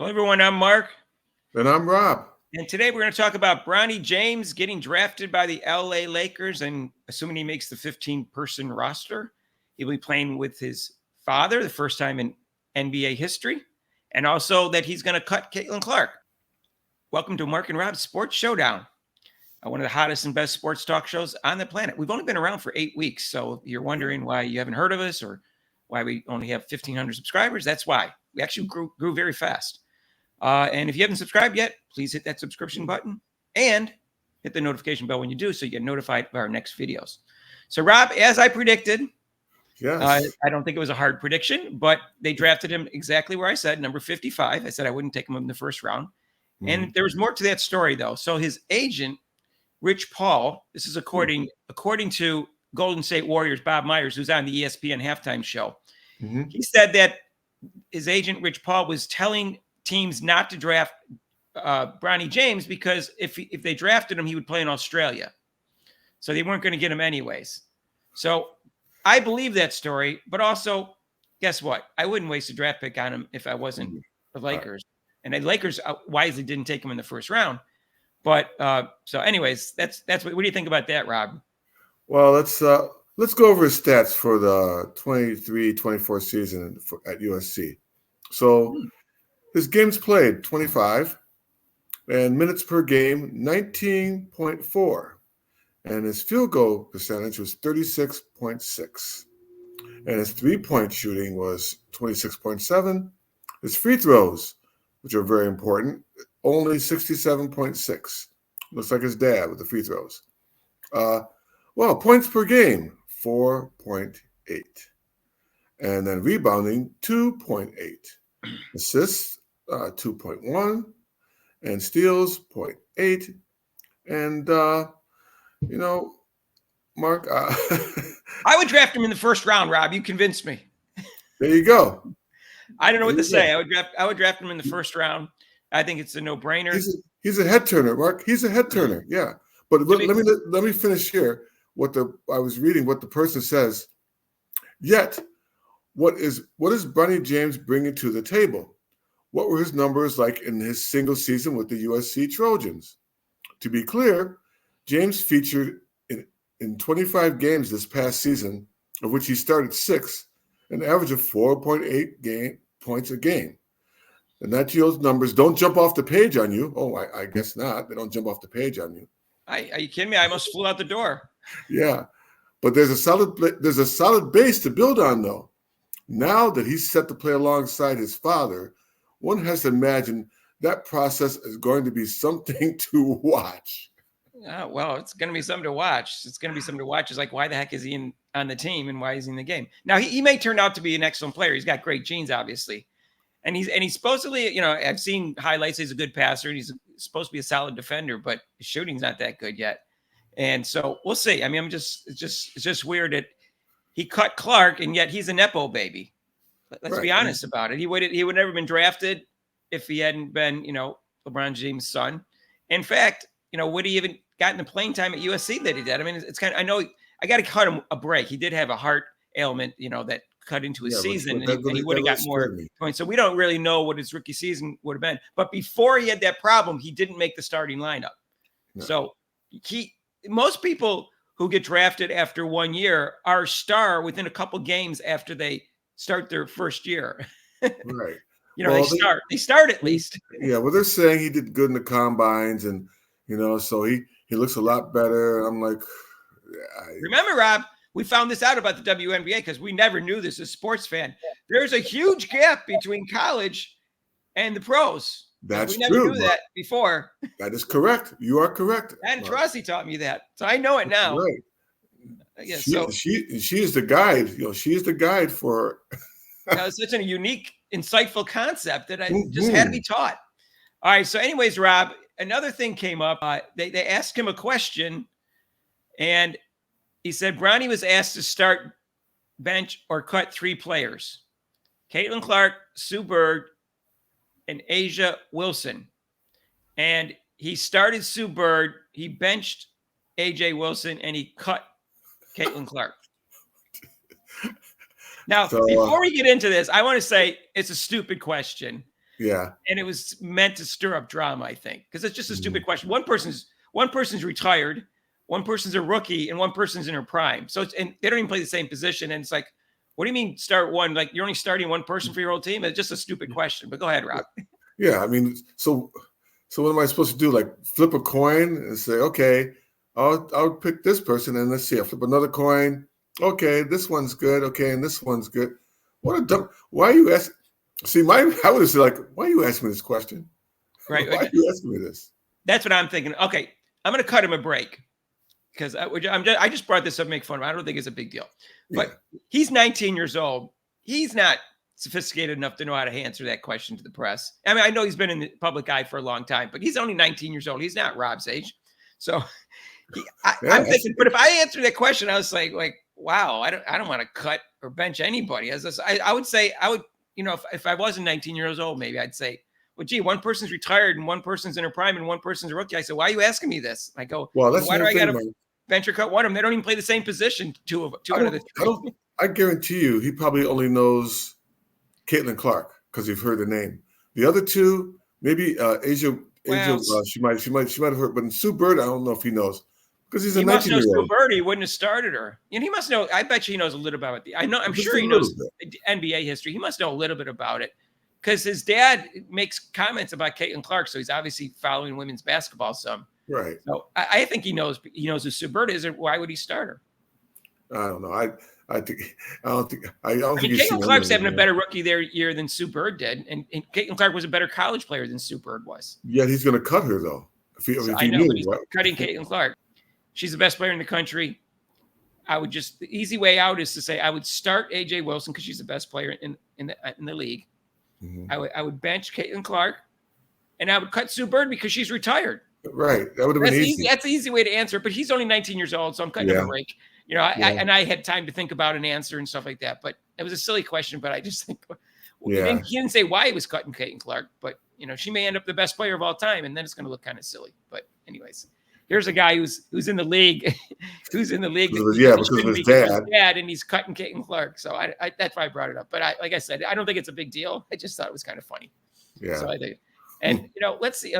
Hello, everyone. I'm Mark. And I'm Rob. And today we're going to talk about Bronny James getting drafted by the LA Lakers. And assuming he makes the 15-person roster, he'll be playing with his father the first time in NBA history. And also that he's going to cut Caitlin Clark. Welcome to Mark and Rob's Sports Showdown, one of the hottest and best sports talk shows on the planet. We've only been around for 8 weeks. So if you're wondering why you haven't heard of us or why we only have 1,500 subscribers, that's why. We actually grew very fast. And if you haven't subscribed yet, please hit that subscription button and hit the notification bell when you do so you get notified of our next videos. So, Rob, as I predicted, yes. I don't think it was a hard prediction, but they drafted him exactly where I said, number 55. I said I wouldn't take him in the first round. Mm-hmm. And there was more to that story, though. So his agent, Rich Paul, this is according to Golden State Warriors, Bob Myers, who's on the ESPN halftime show. Mm-hmm. He said that his agent, Rich Paul, was telling teams not to draft Bronny James because if they drafted him, he would play in Australia. So they weren't going to get him anyways. So I believe that story, but also, guess what? I wouldn't waste a draft pick on him if I wasn't the Lakers. And the Lakers wisely didn't take him in the first round. But so anyways, that's what do you think about that, Rob? Well, let's go over his stats for the 23-24 season at USC. So his games played 25 and minutes per game 19.4, and his field goal percentage was 36.6, and his 3-point shooting was 26.7. His free throws, which are very important, only 67.6. Looks like his dad with the free throws. Points per game 4.8, and then rebounding 2.8, assists 2.1, and steals 0.8. And Mark, I would draft him in the first round, Rob. You convinced me. There you go. I don't know what to say. I would draft him in the first round. I think it's a no-brainer. He's a head turner, Mark. He's a head turner. Yeah. But let me finish here. I was reading what the person says. Yet, what is Bronny James bringing to the table? What were his numbers like in his single season with the USC Trojans? To be clear, James featured in 25 games this past season, of which he started 6, an average of 4.8 points a game. And that those numbers don't jump off the page on you. Oh, I guess not. They don't jump off the page on you. Are you kidding me? I almost flew out the door. Yeah, but there's a solid base to build on, though. Now that he's set to play alongside his father, one has to imagine that process is going to be something to watch. Well, it's going to be something to watch. It's going to be something to watch. It's like, why the heck is he on the team and why is he in the game? Now, he may turn out to be an excellent player. He's got great genes, obviously. And he's supposedly, I've seen highlights. He's a good passer and he's supposed to be a solid defender, but his shooting's not that good yet. And so we'll see. I mean, it's just weird that he cut Clark and yet he's a Nepo baby. Let's be honest about it. He would never have been drafted if he hadn't been, LeBron James' son. In fact, would he even gotten the playing time at USC that he did? I mean, it's kind of, I know I got to cut him a break. He did have a heart ailment, that cut into his season, and he would have got more points. So we don't really know what his rookie season would have been. But before he had that problem, he didn't make the starting lineup. No. So most people who get drafted after 1 year are star within a couple games after they start their first year. Right. They start at least. Yeah. Well, they're saying he did good in the combines and, so he looks a lot better. I'm like, remember, Rob, we found this out about the WNBA because we never knew this as a sports fan. There's a huge gap between college and the pros. That's true. We never knew that before. That is correct. You are correct. And Trossi taught me that. So I know it now. Right. Yeah, she is the guide. She is the guide for. That was such a unique, insightful concept that I just had to be taught. All right. So anyways, Rob, another thing came up. They asked him a question and he said Bronny was asked to start, bench, or cut 3 players: Caitlin Clark, Sue Bird, and A'ja Wilson. And he started Sue Bird, he benched A'ja Wilson, and he cut Caitlin Clark. Now, before we get into this, I want to say it's a stupid question. Yeah. And it was meant to stir up drama, I think, because it's just a stupid question. One person's retired, one person's a rookie, and one person's in her prime. So and they don't even play the same position. And it's like, what do you mean start one? Like you're only starting one person for your whole team? It's just a stupid question. But go ahead, Rob. Yeah. I mean, so what am I supposed to do? Like flip a coin and say, okay, I'll pick this person, and let's see. I flip another coin. Okay, this one's good. Okay, and this one's good. What a dumb. Why are you asking? See, I would have said, like, why are you asking me this question? Right. Why are you asking me this? That's what I'm thinking. Okay, I'm going to cut him a break because I just brought this up to make fun of him. I don't think it's a big deal. But he's 19 years old. He's not sophisticated enough to know how to answer that question to the press. I mean, I know he's been in the public eye for a long time, but he's only 19 years old. He's not Rob's age. So I'm thinking, but if I answer that question, I was like, wow, I don't want to cut or bench anybody. I would say, if I wasn't 19 years old, maybe I'd say, well, gee, one person's retired and one person's in her prime and one person's a rookie. I said, why are you asking me this? I go, well, why do I got to bench or cut one of them? They don't even play the same position. Two out of the three. I guarantee you, he probably only knows Caitlin Clark because you've heard the name. The other two, maybe Asia, she might have heard, but Sue Bird, I don't know if he knows because he's a 19-year-old. Sue Bird, he wouldn't have started her. And he must know. I bet you he knows a little about it. I'm sure he knows NBA history. He must know a little bit about it because his dad makes comments about Caitlin Clark, so he's obviously following women's basketball some. Right. So I think he knows who Sue Bird is, and why would he start her? I don't know. I don't think Caitlin Clark's having a better rookie year than Sue Bird did, and Caitlin Clark was a better college player than Sue Bird was. Yeah, he's going to cut her though. He's cutting Caitlin Clark. She's the best player in the country. The easy way out is to say I would start AJ Wilson because she's the best player in the league. Mm-hmm. I would bench Caitlin Clark, and I would cut Sue Bird because she's retired. Right, that would have been easy. That's the easy way to answer it. But he's only 19 years old, so I'm cutting him a break. I had time to think about an answer and stuff like that. But it was a silly question. But I just think, he didn't say why he was cutting Caitlin Clark. But she may end up the best player of all time, and then it's going to look kind of silly. But anyways, here's a guy who's in the league, because of his dad, and he's cutting Caitlin Clark. So that's why I brought it up. But like I said, I don't think it's a big deal. I just thought it was kind of funny. Yeah. So I think, and let's see.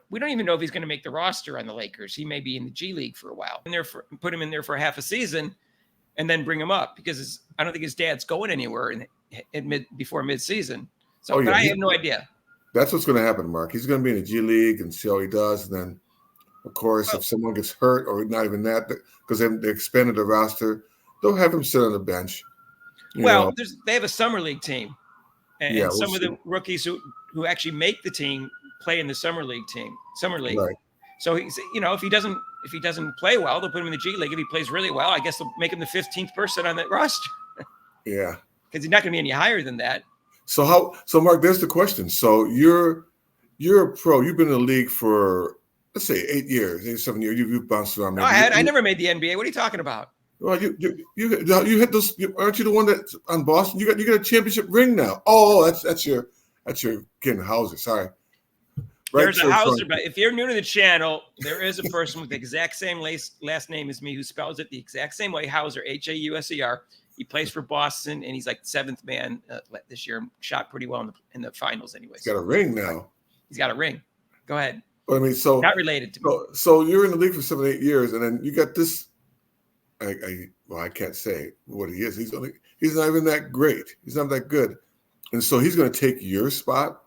We don't even know if he's going to make the roster on the Lakers. He may be in the G League for a while, and put him in there for half a season, and then bring him up because I don't think his dad's going anywhere before midseason. So, but I have no idea. That's what's going to happen, Mark. He's going to be in the G League and see how he does, and then, of course, if someone gets hurt or not even that, because they expanded the roster, they'll have him sit on the bench. They have a summer league team, and some of the rookies who actually make the team play in the summer league. Right. So if he doesn't play well, they'll put him in the G League. If he plays really well, I guess they'll make him the 15th person on that roster. Yeah, because he's not going to be any higher than that. So Mark, there's the question. So you're a pro. You've been in the league for, let's say, 8 years, 7 years. You've bounced around. No, I never made the NBA. What are you talking about? Well, you hit those. Aren't you the one that's on Boston? You got a championship ring now. Oh, that's your Ken Hauser. Sorry. Right, there's a Hauser, but if you're new to the channel, there is a person with the exact same last name as me who spells it the exact same way. Hauser, Hauser. He plays for Boston, and he's like 7th man this year. Shot pretty well in the finals, anyways. He's got a ring now. He's got a ring. Go ahead. But not related to me. So you're in the league for 7, 8 years, and then you got this. I can't say what he is. He's not even that great. He's not that good, and so he's going to take your spot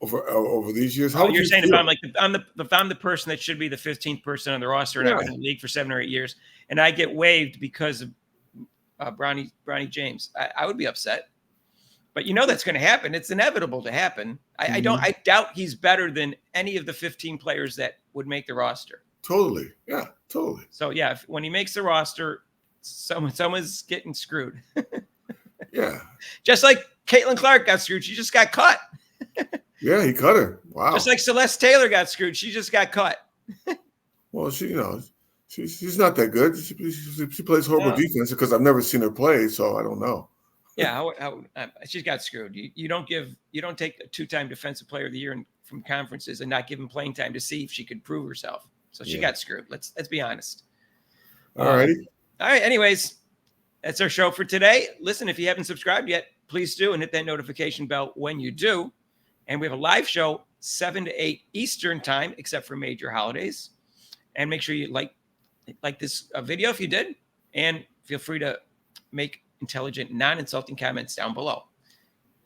over these years. How you're saying if I'm the person that should be the 15th person on the roster, and I've been in the league for 7 or 8 years, and I get waived because of Bronny James, I would be upset. But that's going to happen. It's inevitable to happen. I doubt he's better than any of the 15 players that would make the roster. Totally. Yeah, totally. So when he makes the roster, someone's getting screwed. Yeah. Just like Caitlin Clark got screwed. She just got cut. Yeah, he cut her. Wow. Just like Celeste Taylor got screwed. She just got cut. Well, she's not that good. She plays horrible defense because I've never seen her play, so I don't know. Yeah, she's got screwed. You don't take a 2-time defensive player of the year from conferences and not give him playing time to see if she could prove herself. So she got screwed. Let's be honest. All righty. All right. Anyways, that's our show for today. Listen, if you haven't subscribed yet, please do and hit that notification bell when you do. And we have a live show 7 to 8 Eastern time, except for major holidays. And make sure you like this video if you did, and feel free to make intelligent, non-insulting comments down below.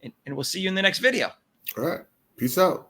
And we'll see you in the next video. All right. Peace out.